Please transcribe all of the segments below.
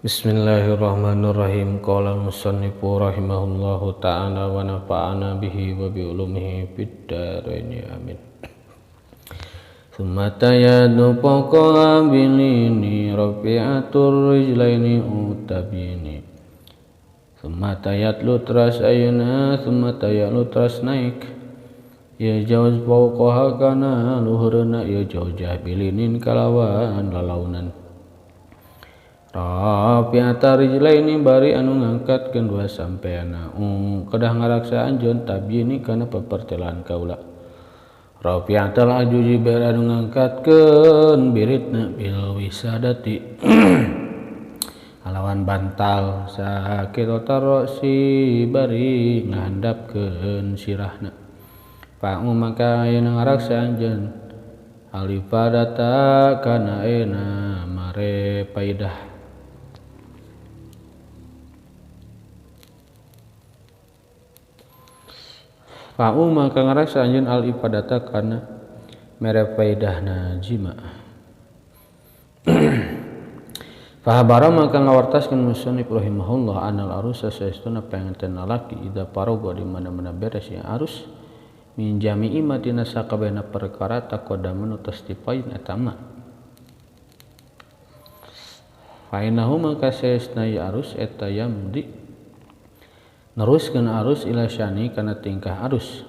Bismillahirrahmanirrahim. Qala al-musannifu rahimahullahu ta'ala wa nafa'ana bihi wa bi ulumihi fid dharain amin. Tsumma tayadu fawqa bilini rafi'atur rijlaini utabini. Tsumma tayatlu teras ayana, tsumma tayatlu teras naik. Ya jawaz fawqaha kana luhurna ya jawjah bilinin kalawan lalaunan. Rafi'ata rijlaini bari anu ngangkatkeun dua sampeana kedah ngaraksa anjeun tabyini kana papertelan kaula. Rafi'atal ajuji bari anu ngangkatkeun biritna bil wisadati alawan bantal sakit tarosi bari ngahandapkeun sirahna. Fa'u maka ayeuna ngaraksa anjeun alifadata kana ayeuna mare paidah. Fa'u maka ngaraksa anjeun al ifadata kana mere faedahna jima. Fahabara maka ngawartaskeun musannif rahimahullah anal arusa saestuna pengantin lalaki ida parogo di mana-mana beres ya arus min jami'i matina sakabehna perkara taqaddama utas dipain eta mah. Fa innahu maka saestuna arus eta yamdi neruskeun arus ila syani kana tingkah arus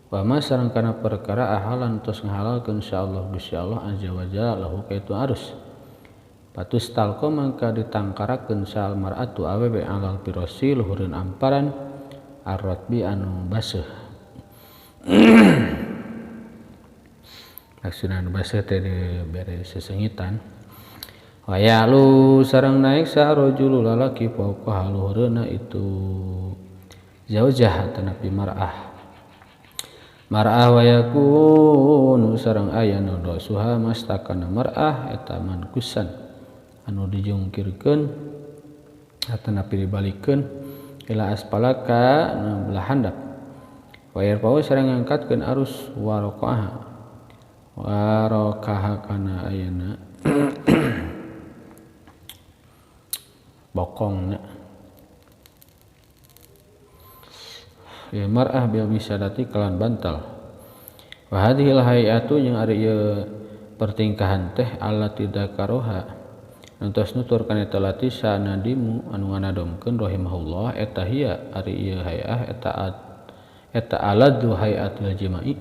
wa ma sareng kana perkara ahalan tos ngahalalkeun insyaallah Gusti Allah azza wa jalla lahu kaitu arus patus talqa mangka ditangkarakeun sal mar'atu awewe alal firasi luhureun amparan ar-ratbi anu baseuh. Maksudna anu baseuh teh dibere sesengitan wa ya'lu sareng naik sa rajulu lalaki fauqa luhureunna itu zaujah tanapi mar'ah wa yakunu sareng aya nu dosuha mastakana mar'ah eta mankusan anu dijungkirkeun atanapi dibalikeun ila aspalaka nu belah handap wa yarfa'u sareng ngangkatkeun arus waraqaha kana ayeuna bokongna ya mar'ah bil misadati kalan bantal wa hadhil hayatu jeung ari ieu pertingkahan teh allati dzakaroha antos nutur kana eta latisa nadimu anu nganadomkeun rahimahullah eta hiya ari ieu hayah eta aladu hayatul jama'i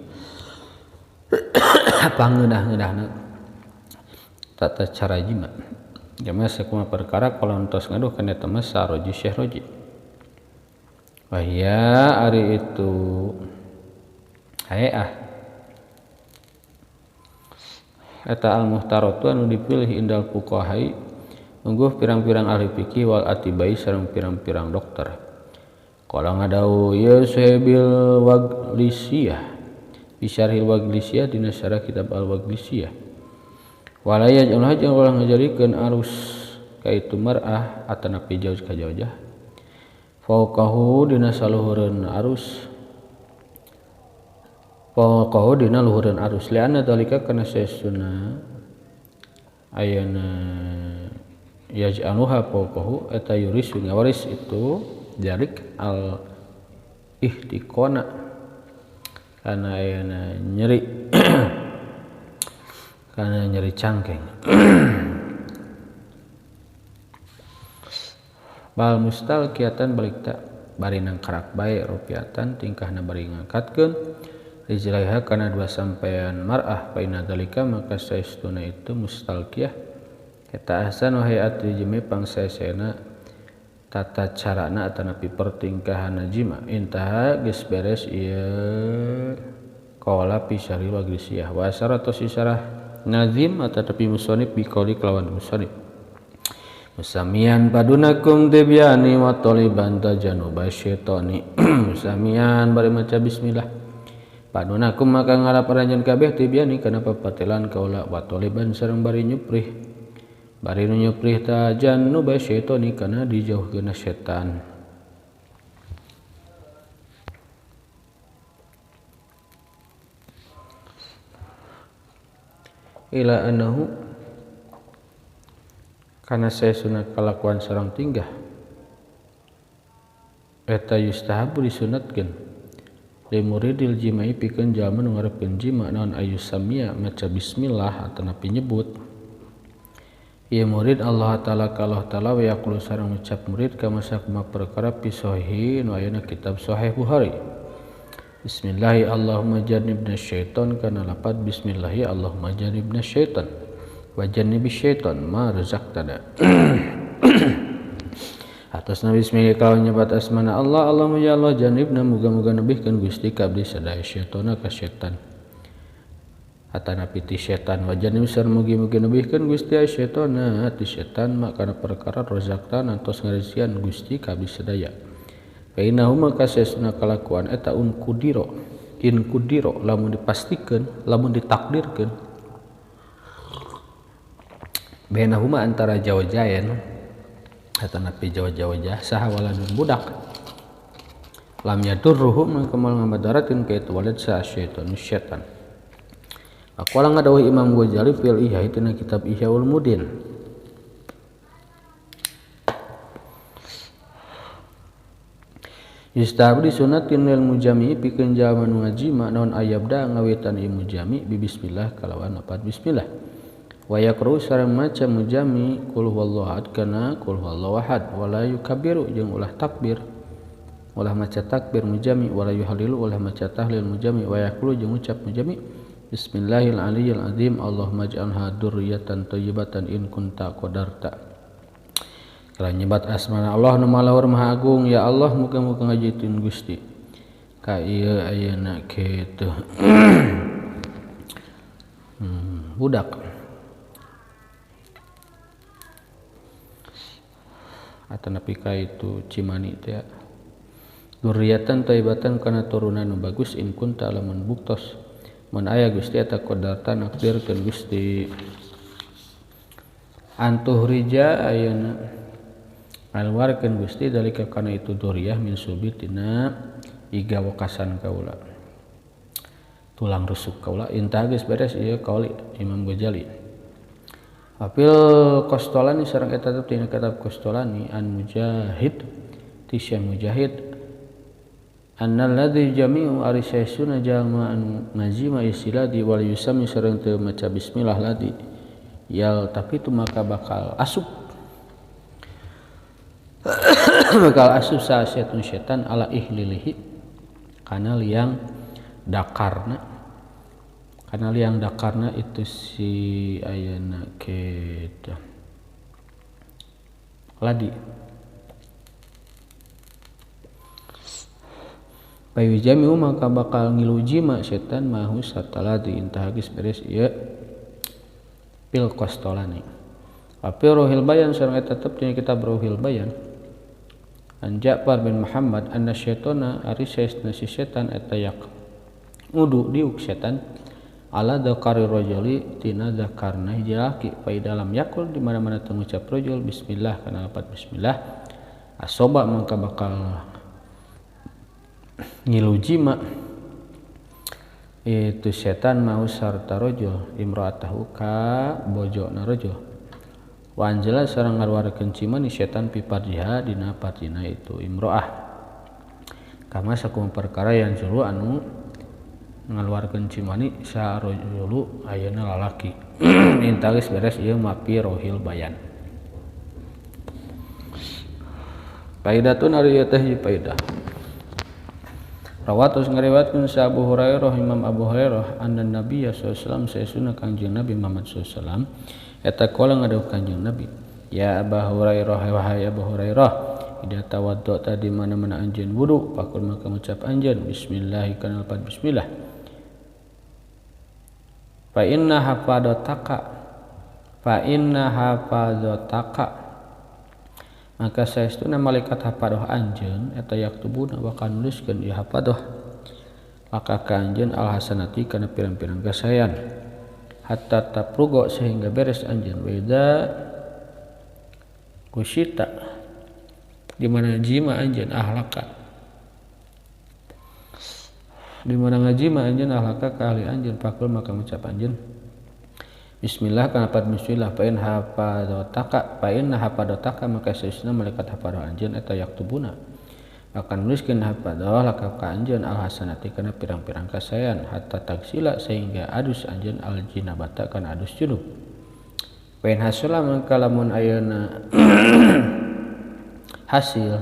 pangeunah-ngeunahna tata cara jima jama sakumaha perkara kalau entos ngaduh kana eta mah saroji syekh roji wahya ari itu hayah eta al-muhtaratu anu dipilih indal fuqahai ungguh pirang-pirang ahli fikih wal atibai sareng pirang-pirang dokter qala ngadau ya sahibil waglisiyah bisyarhil waglisiyah dina syarah kitab al-waglisiyah walaya jeung hajang ulah ngajarikeun arus kaitu mar'ah atanapi jauh ka jaujah fauqahu dina saluhureun arus fauqahu dina luhureun arus lianna dalika kana saestuna ayana yaj'aluha fauqahu eta yurisu ngawaris itu jarik al ihtiqona kana ayana nyeri kana nyeri cangkeng bal mustalqiatan balik tak bari nangkarak bae rupiatan tingkahna bari ngangkatkeun rijlaiha kana dua sampean mar'ah fa inna dalika maka saestuna itu mustalqiyah eta ahsan wa hayati jimi pangsaesena tata carana atanapi pertingkahan jima intaha geus beres ieu qala fi syarhi waglisiyah wa syaratus syarah nazim atanapi musannif biqauli kelawan musannif musamian padunakum tibyani wa taliban tajanuba syaitani musamian bari maca bismillah padunakum maka ngarap aranjeun kabeh tibyani kana papatelan kaula wa taliban sareng bari nyuprih bari nu nyuprih tajanuba syaitani kana dijauhkeun setan ila annahu kana saestuna kalakuan sareng tingkah eta yustahabu disunatkeun li muridil jima'i pikeun jalma nu ngarepkeun jima naon ayu samia maca bismillah atau napi nyebut ieu murid Allah taala ka Allah taala wa yaqulu sareng ngucap murid ka masakuma perkara fi sahih nu aya kitab sahih Bukhari bismillahi Allahumma jannibna syaitan kana lapad bismillahi Allahumma jannibna syaitan wa jannibish syaitan ma razaqtana atasna bismillah kalau nyebat asmana Allah Allahumma ya Allah janibna muga-muga nebihkeun Gusti ka abdi sadaya syaitana ka syaitan atana piti syaitan wa janib sareng mugi-mugi nebihkeun Gusti syaitana ti syaitan makana perkara rozakta nantos ngarisian Gusti ka abdi sadaya fa innahu maka sesuna kalakuan eta in kudiro lamun dipastikeun lamun ditakdirkeun bainahuma antara jawajayan eta napi jawa-jawa saha waladun budak lam yadurruhu maka moal ngamadaratin ka itu walad sa syaitan aqwala ngadawuh Imam Ghazali fil Ihya tina kitab Ihya Ulumuddin yustahab disunatin lil mujami pikeun jalma nu ngajima naon ayabda ngawitan ieu mujami bi bismillah kalawan lafaz bismillah wa yaqra'u sareng maca mujami qul huwallahu ahad kana qul huwallahu ahad wala yukabbiru jeung ulah takbir ulah maca takbir mujami wala yuhalilu ulah maca tahlil mujami wa yaqulu jeung ucap mujami bismillahil aliyyil azim Allahumma ij'alha dzurriyyatan thayyibatan in kunta qadarta kalau nyebat asmana Allah nu malahur maha agung ya Allah muga-muga ngajikeun Gusti ka ieu ayeuna kitu budak atau napika itu cimani teh dzurriatan thayyibatan kana turunan nu bagus in kunta lamun buktos mun aya Gusti eta qadarta nakdirkeun Gusti antuh rija ayeuna alwarkeun Gusti dalika kana itu dzurriyah min subitina iga wakasan kaula tulang rusuk kaula intah geus beres ieu qauli Imam Ghazali Apil Qastolani sareng eta tina kitab Qastolani an Mujahid ti Syekh Mujahid annal ladzi jami'u arisaisuna jalma anu ngazima isiladi wal yusami sareng teu maca bismillah ladi yal tapi tu maka bakal asup sa syaitan ala ihlilihi kana liang dakarna itu si ayana kita ladi bayu jami'u maka bakal ngilujima setan mahu sataladi intah geus beres ieu pil Qastolani api Rohil Bayan sareng eta tetep tina kitab Rohil Bayan an Ja'far bin Muhammad anna syaitana ari saestuna si setan eta yak ngudu diuk setan ala dzakari rajuli tina dzakarna hiji laki fa dalam yakul di mana-mana teu ngucap rajul bismillah kana lafaz bismillah asoba mangka bakal ngilujima itu setan mau sarta rajul imraatahu ka bojona rajul wa anjala sareng ngaluarkeun cimani setan piparjiha dina partina itu imroah kama sakumaha perkara yang julu anu ngaluarkeun cimani sa rajulu ayeuna lalaki intah geus beres ieu mapi Rohil Bayan faidatun ari teh faidah rawatus ngariwayatkeun sa Abu Hurairah Imam Abu Hurairah anna Nabi sallallahu alaihi wasallam saesuna Kanjeng Nabi Muhammad sallallahu alaihi wasallam eta qala ngadawuh Kanjeng Nabi ya Abu Hurairah wahai Abu Hurairah ida tawaddu tadi mana-mana anjeun wudu pakul maka ngucap anjeun bismillah kana lafaz bismillah fa inna hafadzataka maka saestuna malaikat hafadoh anjeun eta yaktubuna bakal nuliskeun ieu hafadoh maka ka anjeun al hasanati kana pirang-pirang gasayan hatta taprugo sehingga beres anjeun weda kusita di mana jima anjeun ahlaka di mana ngajima anjeun ahlaka ka ahli anjeun pakul maka ngucap anjeun Bismillah kana pat bismillah pain hapadotaka maka saestuna malaikat hafado anjeun eta yaktubuna akan nuliskeun hafadoh laka ka anjeun al hasanati kana pirang-pirang kasayan hatta tagsila sehingga adus anjeun al jinabata kana adus junub pain hasula maka lamun ayeuna hasil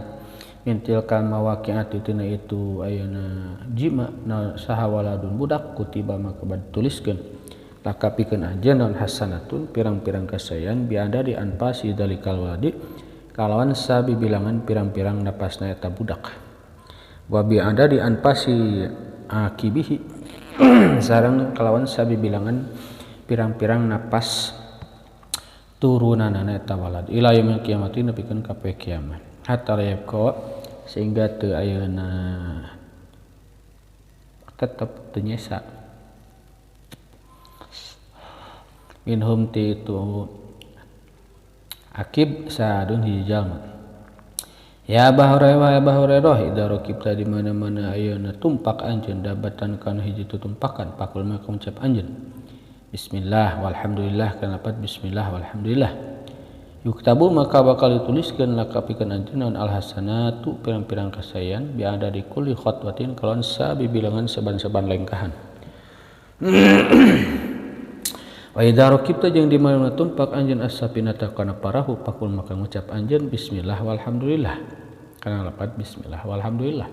mintil kal mawaqi'ati tina itu ayeuna jima na saha waladun budak kutiba maka dituliskeun laka pikeun anjeun non hasanatun pirang-pirang kasayan biada di anpasi dalikal waladi kalawan sabi bilangan pirang-pirang napasna eta budak wa biada di anpasi akibihi sareng kalawan sabi bilangan pirang-pirang napas turunanana eta walad ila yaumil kiamati nepikeun ka poe kiamat hatta yaqo sehingga teu ayeuna tetep teu nyesa minhum ti itu akib saadun hiji jalma ya Hurairah idza raqibta di mana-mana ayeuna tumpak anjeun dabatan kana hiji tutumpakan pakul maka ngucap anjeun bismillah walhamdulillah kana pat bismillah walhamdulillah yuktabu maka bakal dituliskeun laka pikeun anjeun naon al hasanatu pirang-pirang kasayan bi ada di kulli khatwatin kalawan sabi bilangan saban-saban lengkahan wa idza raqibta jeung di mana tumpak anjeun as-safinata kana parahu pakul maka ngucap anjeun bismillah walhamdulillah kana lapat bismillah walhamdulillah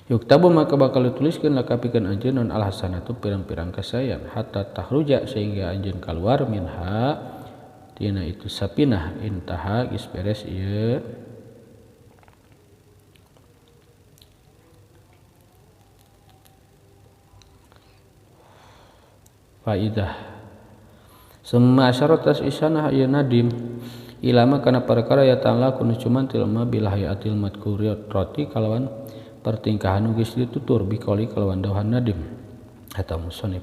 yuktabu maka bakal dituliskeun laka pikeun anjeun non al hasanatu pirang-pirang kasayan hatta tahruja sehingga anjeun keluar minha tina itu sapinah intaha geus beres ieu faidah semma syaratas isanah ieu nadim ilama kana perkara ya ta'ala kunu cuman tilma bilahayatil madkuriyat roti kalawan pertingkahan geus ditutur biqauli kalawan dawahan nadim atau musannif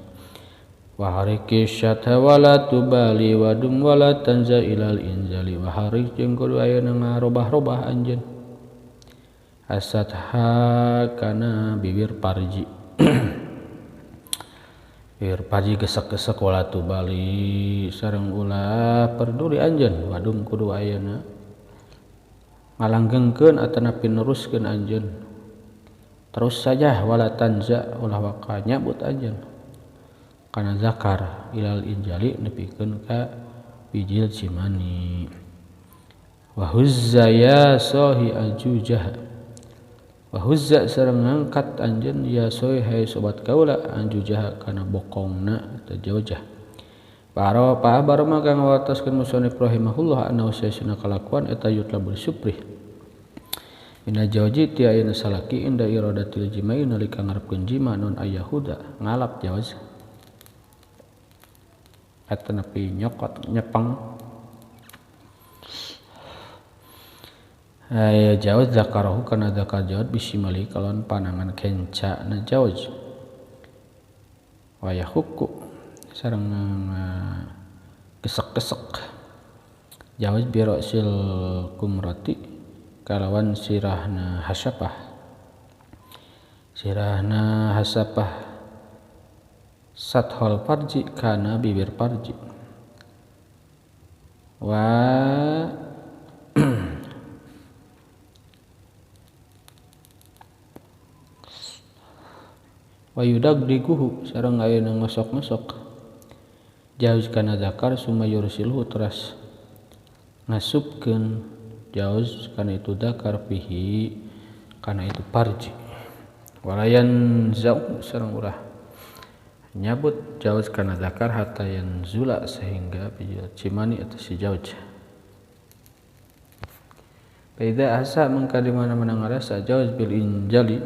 wa hariki syatha wala tubali wadum wala tanza ilal injali wa harik jeung kudu ayeuna ngarobah-robah anjeun asatha kana bibir parji bibir parji gesek-gesek wala tubali sareng ulah peduli anjeun wadum kudu ayeuna ngalanggengkeun atanapi neruskeun anjeun terus saja wala tanza ulah waka nyabut anjeun kana zakar ilal injali nepikeun ka bijil cimani wa huzza ya sahi ajujah wa huzza sareng ngangkat anjeun ya sahi hai sobat kaula ajujah kana bokongna teh jawjah para barama kang ngawartoskeun musannif rahimahullah anna usayna kalakuan eta yutla bersyuprih Ina jawji ti ayeuna salaki inda iradatil jimai nalika ngarepkeun jima non ayahuda ngalap jawaz eta nepi nyokot nyepeng aya jawaz zakarahu kana zakar jawaz bisimali kalon panangan kenca na jawaz waya huku sareng gesek-gesek jawaz biro sil kumrati kalawan sirahna hasapah sathol parji kana bibir parji wa wayudag diguhu sareng ayeuna ngosok-ngosok jauz kana zakar summa yursiluhu teras ngasupkeun jauz kana itu zakar fihi kana itu parji walayan zau sareng ulah nyabut jauz kana zakar hatta yanzula sehingga bijil cimani atau si jauz Paida asa mangka di mana-mana ngarasa jauz bil injali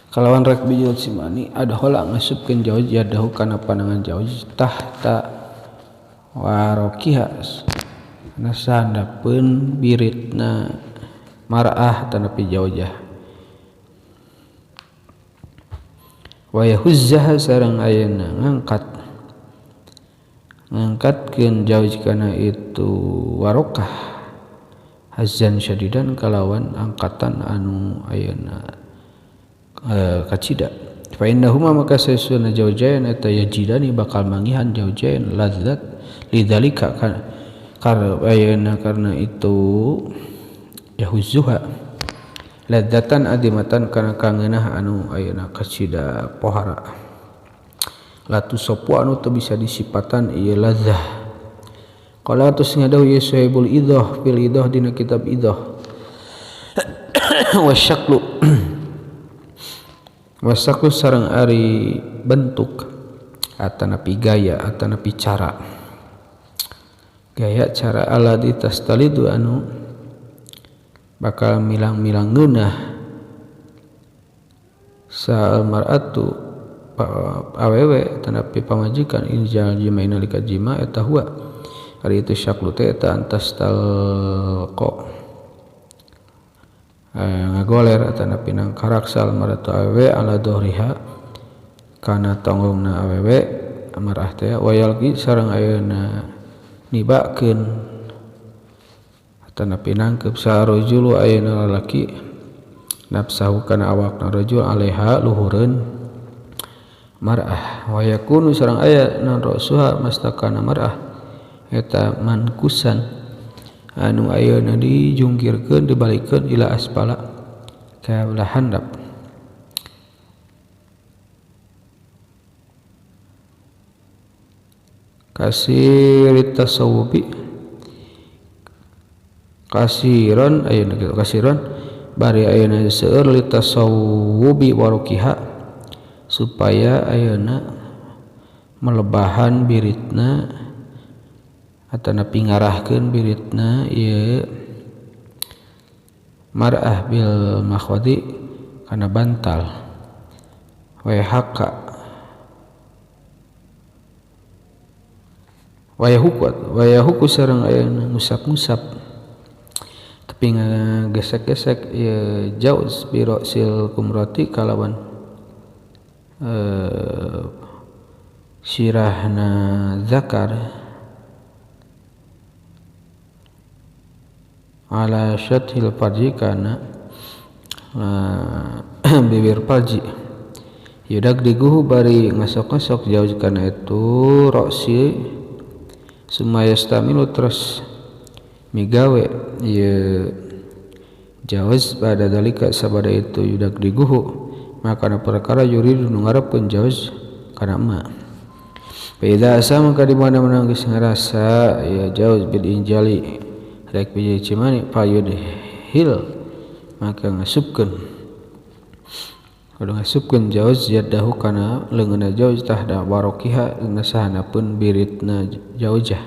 kalawan rek bijil cimani ada hola ngasupkeun jauz yadahu kana panangan jauz tahta warokiha nasandapeun biritna mar'ah tanapi jaujah wa yahuzzaha sareng ayeuna ngangkatkeun jauh kana itu warokah hazzan syadidan kalawan angkatan anu ayeuna kacida fa innahuma maka saesuna jaujain eta yajidani bakal mangihan jaujain ladzat lidzalika karena itu yahuzzuha ladzatan adimatan kana kangeunah anu ayeuna kacida pohara latu sopu anu teu bisa disipatan ieu ladzah qala tus ngadahu ya sahibul idah fil idah dina kitab idah wasaklu sareng ari bentuk atanapi gaya atanapi cara aladi tastalidu anu bakal milang-milang ngeunah sa mar'atu awewe tanapi pamajikan injal jima inalika jima eta huwa ari itu syaklu teh eta antas talqo ngagoler tanapi nang karaksal mar'atu awewe ala dohriha kana tonggongna awewe mar'ah teh wayalgi sareng ayeuna nibakeun tanapi nangkep sarojulu ayeuna lalaki nafsahu kana awakna rajul alaiha luhureun mar'ah wa yakunu sareng aya nan rasuha mastakana mar'ah eta mankusan anu ayeuna dijungkirkeun dibalikeun ila aspala ka belah handap kasirit tasawubi kasiron ayeuna kitu kasiron bari ayeuna seueur li tasawubi warokiha supaya ayeuna melebahan biritna atanapi ngarahkeun biritna ieu mar'ah bil makhwadi kana bantal wayahuku sareng ayeuna ngusap-ngusap tapi ngagesek-gesek ieu jauz biro sil kumrati kalawan sirahna zakar ala syathil farji kana bibir farji yudak diguhu bari ngasok-ngasok jauh kana itu roksi sumayastamilu terus migawe ieu jawaz pada dalika sabada itu yudak diguhu maka na perkara yuridu nu ngarepkeun jawaz kana ma Paida asa maka di mana-mana geus ngarasa ya jawaz bil injali rek bijeu cimani payud hil maka ngasupkeun kudu ngasupkeun jawaz yadahu kana leungeunna jawaz tahda warokiha nasahanapeun biritna jawjah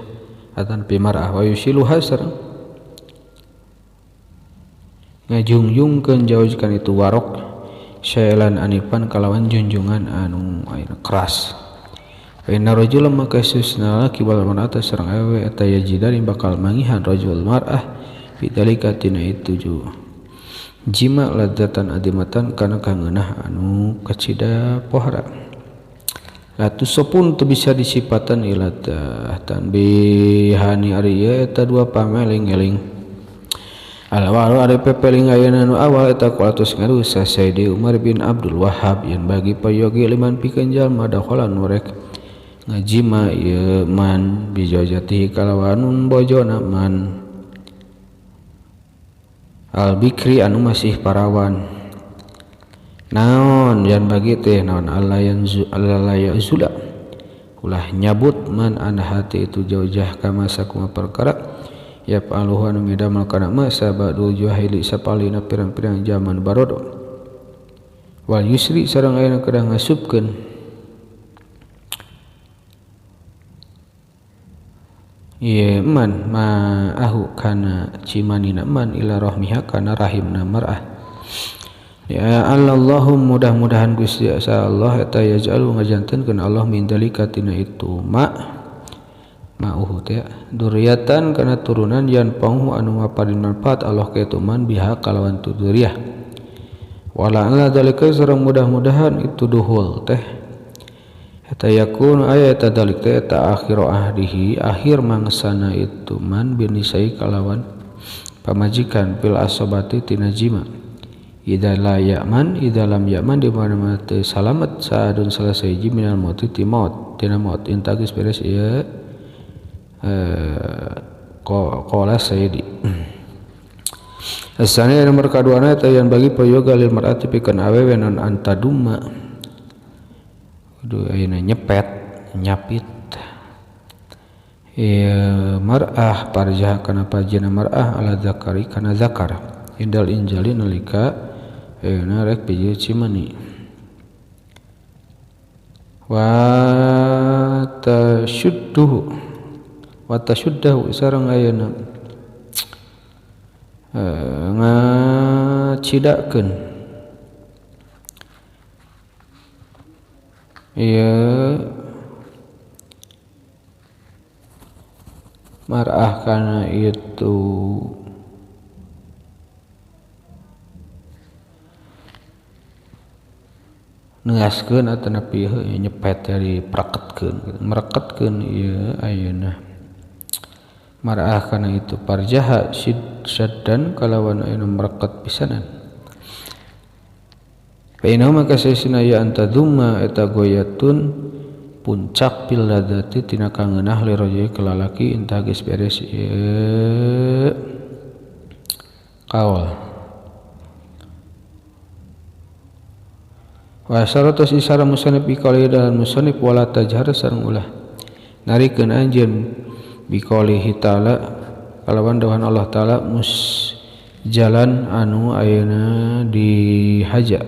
atan pimarah wa yusiluha sareng ngajungjungkeun jawaz kana itu warok syailan anifan kalawan junjungan anu ayeuna keras fa inna rajulan maka susna laki wal mar'ata sareng awewe eta yajidani bakal mangihan rajul mar'ah bidalika tina itu jima ladzatan adimatan kana kangeunah anu kacida pohara latu sopun teu bisa disipatan ila tanbihani ari eta dua pameling-eling al-awal ari pepeling ayeuna anu awal eta qalatus ngarusa Sayyidi Umar bin Abdul Wahhab yang bagi payogi liman pikeun jalma dakhalan norek ngajima ieu man bijajatihi kalawan bojona man al-bikri anu masih parawan naon yan bagi teh naon Allah yazula ulah nyabut man an hati itu jauh-jauh kama sakuma perkara ya paluh anu midamel kana masa ba'du jahili sapalina pirang-pirang zaman barodo wal yusri sareng ayeuna kada ngasupkeun ieu man ma'ahu kana cimanina man ila rahmiha kana rahimna mar'ah ya Allahum mudah-mudahan Gusti Allah eta yaj'alu ngajantenkeun Allah min dalika tina itu ma'uhu teh duriyatan kana turunan yan panghu anu maparin manfaat Allah ka itu man biha kalawan tu duriyah wala ala dalika sareng mudah-mudahan itu duhul teh eta yakun aya eta dalik teh eta akhiru ahdihi akhir mangsana itu man binisai kalawan pamajikan fil asobati tina jima idalam yaman di mana-mana teu salamet saadun salah sahiji minal maut ti maut tina maut intagis beres ieu qala sayyidi asana nomor kaduana eta yang bagi payoga lil mar'ati pikeun awewe non antadumma kudu ayeuna nyapit mar'ah parjah kana pajina mar'ah ala zakari kana zakar indal injali nalika ayeuna rek piji cimani wa tashuddahu sareng ayeuna ngacidakeun mar'ah kana itu negaskeun atau napi nyepet dari mereketkeun ieu ayeuna mar'ah kana itu parjaha syaddan kalawan ayeuna mereket pisanan fa inna maka sesina ya antadumma eta goyatun puncak bil ladati tina kangeunah li rajul kelalaki entah geus beres ieu qaul wa syaratus isara musannif biqali dan musannif wala tajhar sareng ulah narikeun anjeun biqalihi ta'ala kalawan dawuhan Allah ta'ala jalan anu ayeuna dihaja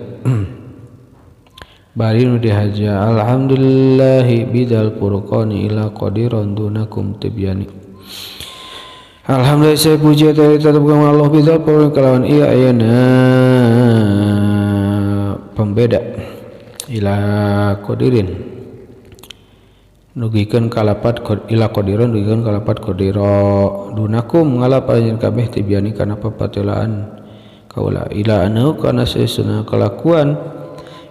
bari nu dihaja alhamdulillahi bidal furqani ila qadiran dunakum tibyani alhamdulillah saya puji dari tetap kepada Allah bidal furqani kalawan ieu ayeuna pembeda ila qadirin nugikeun kalapat ila qadiran nugikeun kalapat qadira dunakum ngalap anjeun kabeh tibyani kana papatelaan kaula ila anu kana sesuna kelakuan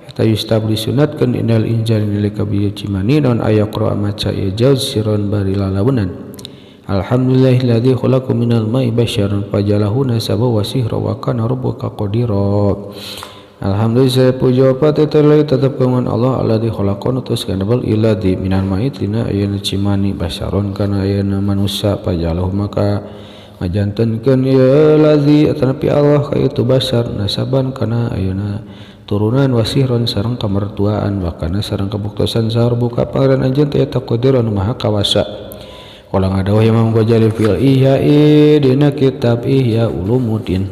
eta yustabli sunatkeun indal injal nilika bieu cimani naon aya qira maca ieu jauz siron bari lalaunan alhamdulillahilladzi khalaqa minal ma'i basyaran fajalahu nasaba wa sihra wa kana rabbuka qadira alhamdulillah saya puji apa tetelai tetap keman Allah alladzi khalaqana tus kana bal illadzi minal ma'i tina ayeuna cimani basyaron kana ayeuna manusia fajalahu maka ngajantenkeun ieu ladzi atanapi Allah ka itu basyar nasaban kana ayeuna turunan wasihron sareng kamertuaan wakana sareng kabuktosan sahur buka pangeran anjeun teh eta qadirun maha kawasa qala ngadawuh Imam Ghazali fil ihya'i dina kitab Ihya Ulumuddin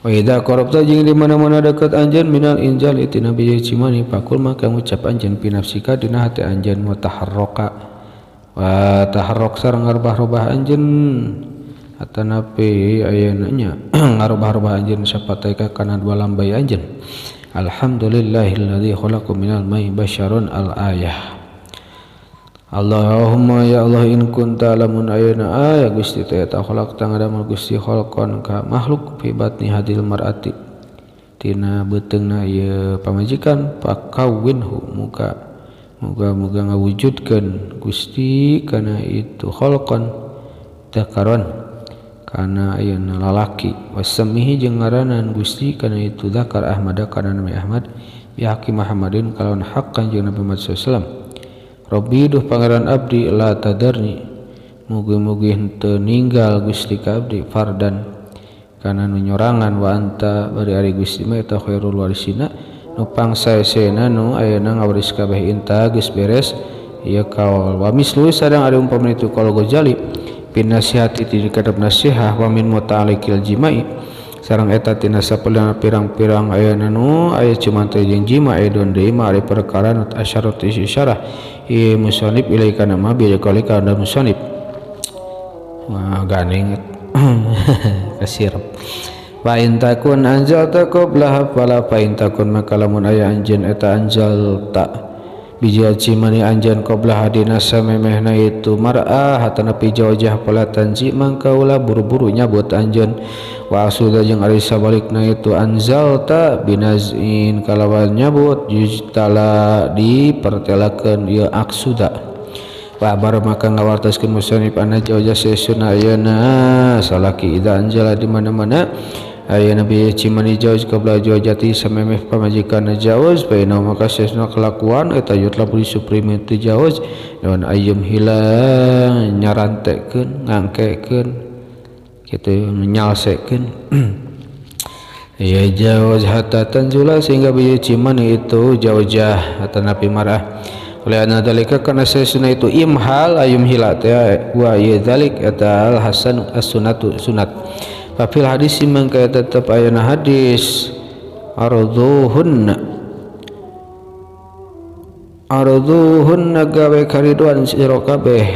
wa idza qarabta jeung di mana-mana dekat anjeun minal injal tina bieu cimani pakul maka ngucap anjeun pinafsika dina hati anjeun wa taharrok sareng ngarubah-rubah anjeun atanapi ayeuna nya ngarubah-rubah anjeun sapataika kana dua lambai anjeun alhamdulillahilladzi khalaqa minal ma'i basyaron al ayah Allahumma ya Allah in kunta lamun ayeuna aya Gusti teh ta khalaqta ngadamel Gusti khalqan ka makhluk fi batni hadil mar'ati tina beuteungna ieu pamajikan pakawinhu muga ngawujudkeun Gusti kana itu khalqan dzakaron kana ayeuna lalaki wasamihi jeung ngaranan Gusti kana itu dzakar Ahmad kana Nabi Ahmad bi haqqi Muhammadin kalawan haqqan jeung Nabi Muhammad sallallahu alaihi wasallam Rabbi duh pangeran abdi la tadarni mugi-mugi henteu ninggal Gusti ka abdi fardan kana nu nyorangan wa anta bari ari Gusti mah eta khairul warisina nu pangsaesena nu ayeuna ngawaris kabeh inta geus beres ieu kaul wa mislu sadang ari umpama itu qaul Ghazali pin nasihati ti kadep nasihah wa min muta'alliqil jimai sareng eta tina sapeulana pirang-pirang ayeuna nu aya cuman teh jeung jima edon deui mah ari perkara nu asyarat isyarah musannif ilaika nama bi qali kana musannif wah ganing kasirep wa in takun anjalta qabla fala fa in takun maka lamun aya anjeun eta anjal ta bijil cimani anjeun qabla hadina samemehna itu mar'ah hatana pi jawjah pelatan ji mangka ulah buru-buru nyabut anjeun wa asuda jeung ari sabalikna itu anzalta binazin kalawan nyabut yujtala dipertelakeun ieu aksuda wa bar maka ngawartoskeun musannif anna jawjah sesuna ayeuna salaki ida anjala di mana-mana ayeuna bi cimani jauj qabla jawjati samemeh pamajikanna jauj baina maka sesuna kelakuan eta yutlabu disuprimi ti jauj naon ayyum hilang nyarantekeun ngangkekeun kitu nyalsekeun ya jauj hatta tanzula sehingga bi cimani itu jaujah atau napi marah oleh anna dalika kana sesuna itu imhal ayyum hilat ya wa ya dalik eta al hasan as-sunnatu sunat fil hadis mangka tetep ayana hadis arduhunna gawe kariduan sira kabeh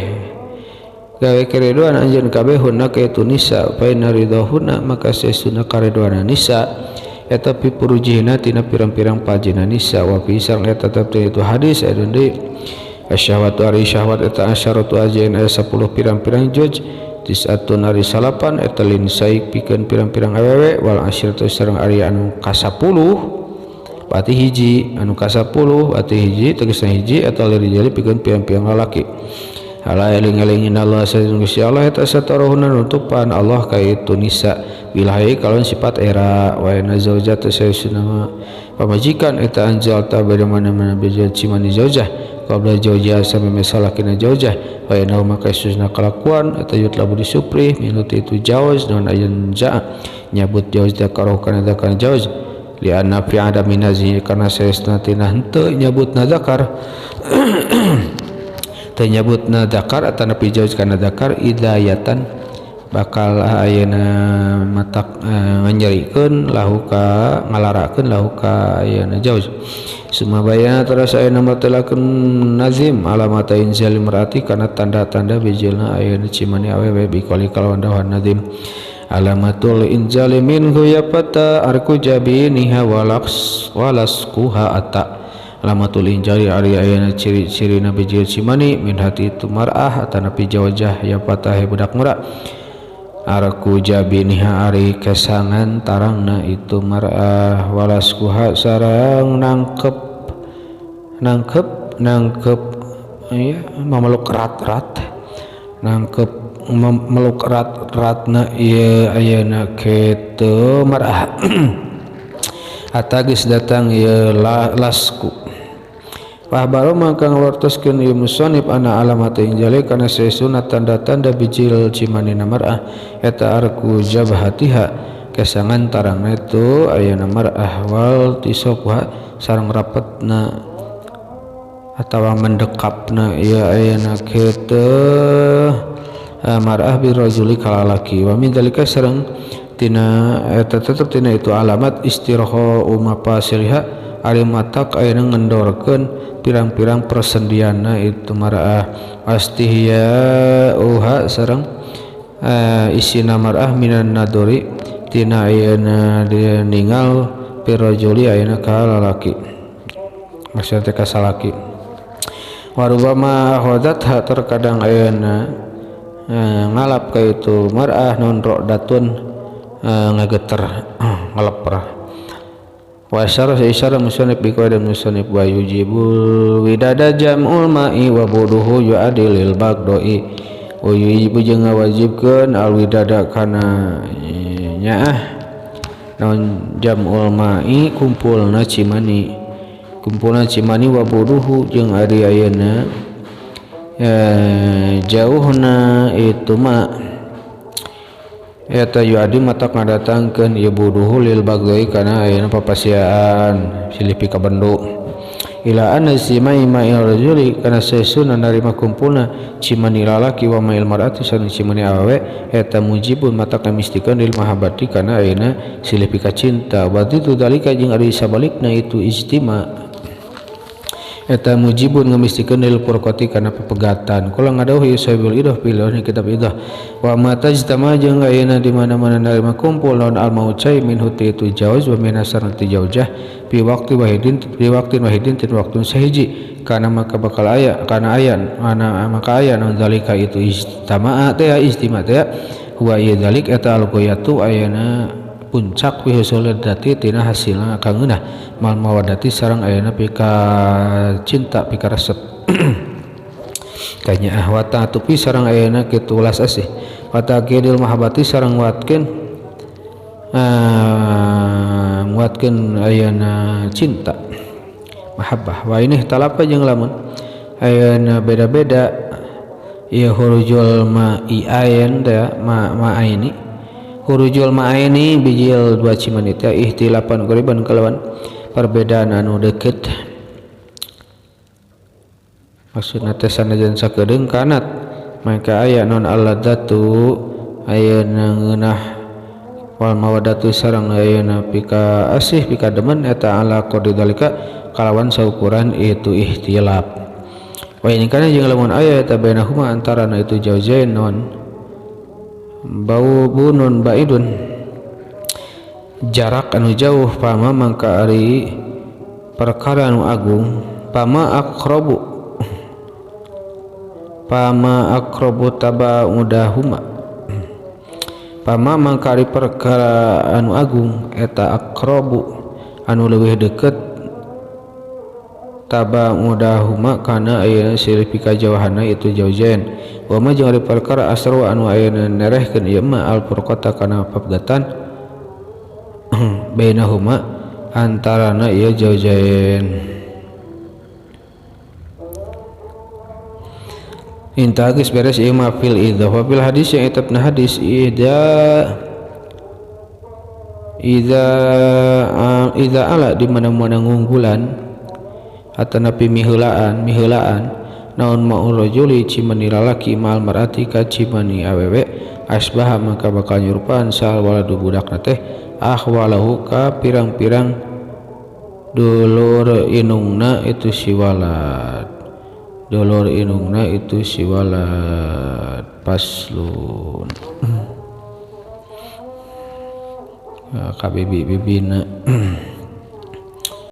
gawe kariduan anjeun kabeh hunna ka itu nisa fa naridahunna maka sesuna kariduan nisa eta pi purujihna tina pirang-pirang pajina nisa wa fi sang eta tetep itu hadis aya deui asyahwatu ari syahwat eta asyaratu ajain aya 10 pirang-pirang juj tisatun ari salapan eta lin saik pikeun pirang-pirang awewe wal asyiratu sareng ari anu ka-10 pati hiji anu ka-10 pati hiji tegasna hiji eta lirijali pikeun pirang-pirang lalaki ala eling-elingin Allah sayyidun Gusti Allah eta satarohuna nutupan Allah ka itu nisa bilahi kalon sifat era wa inna zaujata sayyiduna pamajikan eta anjalta bagaimana bijal cimani zaujah qabla zaujah sampai masalahkina zaujah wa inna maka susna kelakuan eta yutlabu disupri minut itu jauj non ayun ja nyabut jauj dakaroh kana dakar jauj li anna fi adami nazi karena saestuna tina henteu nyabutna zakar teu nyabutna zakar atau napi jauj kana zakar idayatan bakal ayeuna matak nganyerikeun lahu ka ngalarakeun lahu ka ayeuna jauj sumabaya terus ayeuna matelakeun nazim alamat inzal marati kana tanda-tanda bijilna ayeuna cimani awewe bikali kalawan dawan nazim alamatul inzali minhu yapata arku jabiniha walaskuha ata alamatul injali ari ayeuna ciri-cirina bijil cimani min hati itu mar'ah atana pi jawjah yapata budak murah arku jabiniha ari kesangan tarangna itu mar'ah walaskuha sareng nangkep ya memeluk rat-rat nangkep memeluk rat-ratna ieu ayeuna kitu mar'ah atagis datang ieu lasku Pahbaro maka ngawartoskeun ieu musannif ana alamat injali kana sesuna tanda-tanda bijil cimanina mar'ah eta arku jabhatiha kesangan tarangna itu ayeuna mar'ah wal tisaqha sareng rapetna atawa mendekapna ieu ayeuna kitu mar'ah bi rajuli kalalaki wa min dalika sareng tina eta tetep tina itu alamat istiraha umapasiliha ari matak ayeuna ngendorkeun pirang-pirang persendiana itu mar'ah astihya uha sareng isina mar'ah minan nadori tina ayeuna dia ningal pirajuli ayeuna ka lalaki maksudna ka salaki warubama hodat terkadang ayeuna ngalap ka itu mar'ah non rodatun ngageter ngaleper wa isyara musannif biqaida musannif wa yujibul widada jam'ul ma'i wa buduhu yu'adilil bagdoi wa yujibu jeung ngawajibkeun al widada kana nyaah naon jam'ul ma'i kumpulna cimani wa buduhu jeung ari ayeuna jauhna itu ma eta yuadi matak ngadatangkeun ieu buduhu lil bagdoi kana ayeuna papasiaan silih pika bendu ila anna simai ma'il rajuli kana sesuna narima kumpulna cimani lalaki wa ma'il mar'ati sareng cimani awewe eta mujibun matak mistikeun lil mahabbati kana ayeuna silih pika cinta wa itu dalika jeung ari sabalikna itu ijtima eta mujibun ngamistikeun lil furqati kana pepegatan kula ngadawuh yusabul idah pilih ni kitab idah wa ma tajtama jeung ayeuna di mana-mana nalima kumpul naon al maucai min huti itu jauz wa min asar ti jaujah fi waqti wahidin tin waktun sahiji kana maka bakal aya kana aya maka aya naon zalika itu istimaa teh wa ieu zalik eta al ghayatu ayeuna puncak fi husuladati tina hasilna kangeunah mal mawadati sareng ayeuna pika cinta pika resep kanya ahwata tupi sareng ayeuna kitu ulas asih wata kidil mahabbati sareng watkeun nguatkeun ayeuna cinta mahabbah wa ini talapa jeung lamun ayeuna beda-beda ieu hurujul ma'ain teh ma'aini hurujul ma'aini bijil dua cimanit ya ihtilafan qariban kalawan perbedaan anu deukeut maksudna teh sanajan sakedeung kanat maka aya non alladatu ayeuna ngeunah wal mawaddatu sareng ayeuna pika asih pika demen eta ala qadi dalika kalawan saukuran itu ihtilaf wa ini kana jeung lamun aya eta bainahuma antarana itu jauzain non bau bunun baidun jarak anu jauh pama mangka ari perkara anu agung pama akrobu taba udahuma pama mangka ari perkara anu agung eta akrobu anu leuwih deukeut taba mudahuma kana ayeuna silih pika jauhanna itu jauzain wa ma jeung ari perkara asru anu ayeuna nerehkeun ieu mah al furqata kana pepegatan bainahuma antarana ieu jauzain inta geus beres ieu mah fil idza wa fil hadis yang etapna hadis idza ala di mana-mana ngunggulan atanapi miheulaan naon ma'ul rajuli cimani lalaki mal marati ka cimani awewe asbaha maka bakal nyurupaan sal waladu budakna teh ahwalahu ka pirang-pirang dulur inungna itu si walad paslun ka bibi-bibina